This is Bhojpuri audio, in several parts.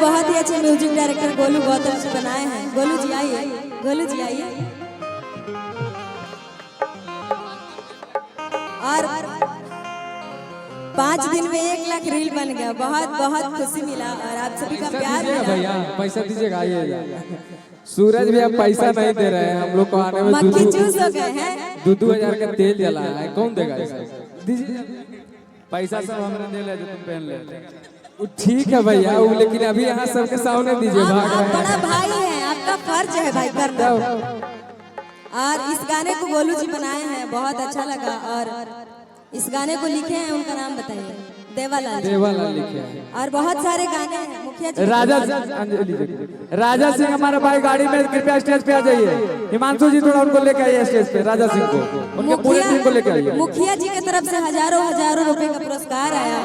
बहुत ही अच्छे म्यूजिक डायरेक्टर गोलू गौतम जी बनाए हैं। गोलू जी आइए, गोलू जी आइए। और 5 दिन में 1 लाख रील बन गया। बहुत बहुत खुशी मिला और आप सभी का प्यार मिला। भैया पैसा दीजिएगा, आइए। सूरज भी अब पैसा नहीं दे रहे हैं हम लोग को, आने में मक्खी चूस हो गए हैं। 2-2 हजार का तेल जला है, कौन देगा दीजिए पैसा। सब हमने दे ले जो तुम पहन ले। ठीक है भैया, लेकिन अभी यहाँ सबके सामने दीजिए। आप बड़ा भाई हैं, आपका फर्ज है भाई करना। और इस गाने को गोलू जी बनाए हैं, बहुत अच्छा लगा। और इस गाने को लिखे हैं, उनका नाम बताइए। देवालाल लिखे हैं। और बहुत सारे गाने हैं। मुखिया जी राजा सिंह हमारा भाई गाड़ी में, कृपया स्टेज पे आ जाइए। हिमांशु जी थोड़ा उनको लेके आइए स्टेज पे, राजा सिंह को, उनके पूरे टीम को लेके आइए। मुखिया जी की तरफ से हजारों रुपए का पुरस्कार आया।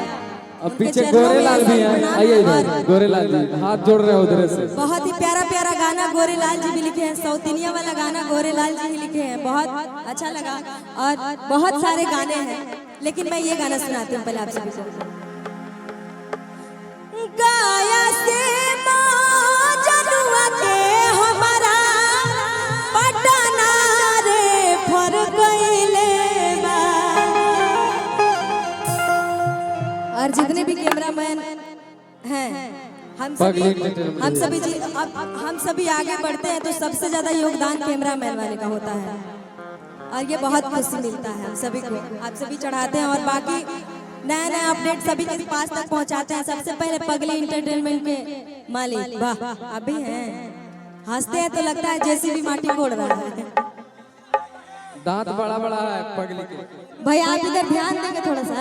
अब पीछे गोरेलाल भी हैं, आइए इधर। गोरेलाल जी हाथ जोड़ रहे हैं उधर से। बहुत ही प्यारा गाना गोरेलाल जी भी लिखे हैं। सौतिनिया वाला गाना गोरेलाल जी ही लिखे हैं, बहुत अच्छा लगा। और बहुत सारे गाने हैं, लेकिन मैं ये गाना सुनाती हूँ पहले आप सभी को। गाया से मौजनुआ के हमारा पटना रे फर गइले बा। और जितने भी कैमरामैन हैं, हम सभी आगे बढ़ते हैं तो सबसे ज्यादा योगदान कैमरामैन वाले का होता है। और ये बहुत खुशी मिलता है हम सभी को। आप सभी चढ़ाते हैं और बाकी नया अपडेट सभी के पास तक पहुंचाते हैं। सबसे पहले पगली इंटरटेनमेंट के मालिक, वाह आप भी हैं। हंसते हैं तो लगता है जैसे भी माटी कोड़ रहा है। दांत बड़ा बड़ा है पगली के। भाई आप इधर ध्यान देंगे थोड़ा सा।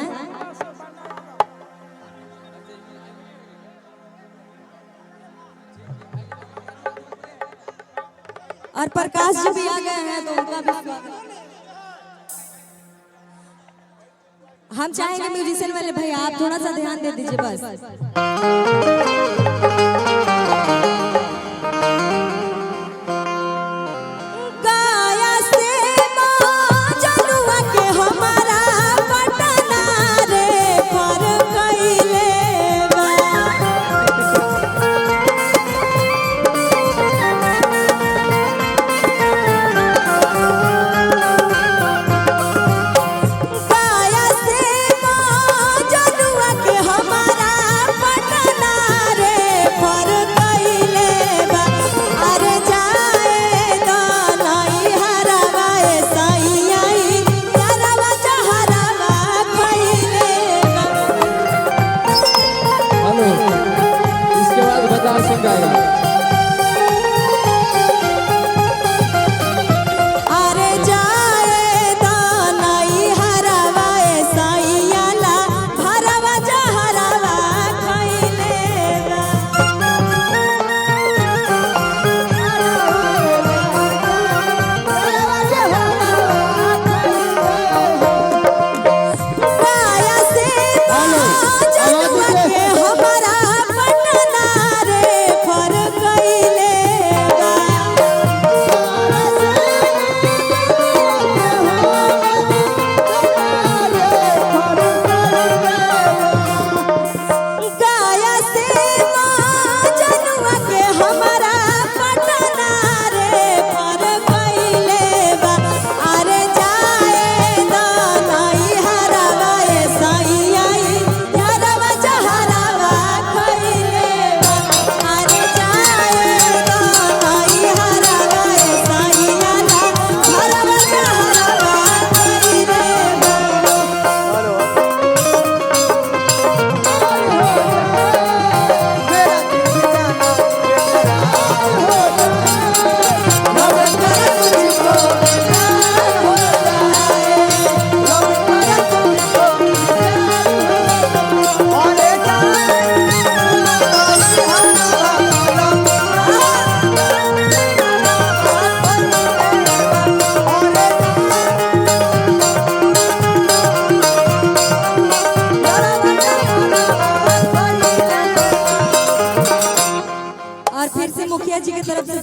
और प्रकाश जी भी आ गए हैं तो उनका भी स्वागत। हम चाहेंगे म्यूजिशियन वाले भाई आप थोड़ा सा ध्यान दे दीजिए बस।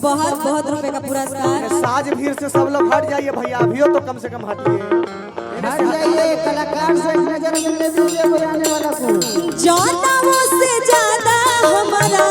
बहुत बहुत रुपए का पुरस्कार। साज भीड़ से सब लोग हट जाइए भैया, अभियो तो कम से कम हटिए, हट जाइए। कलाकार से नजर मिलने दीजिए बजाने वाला को। जानवों से ज्यादा हमारा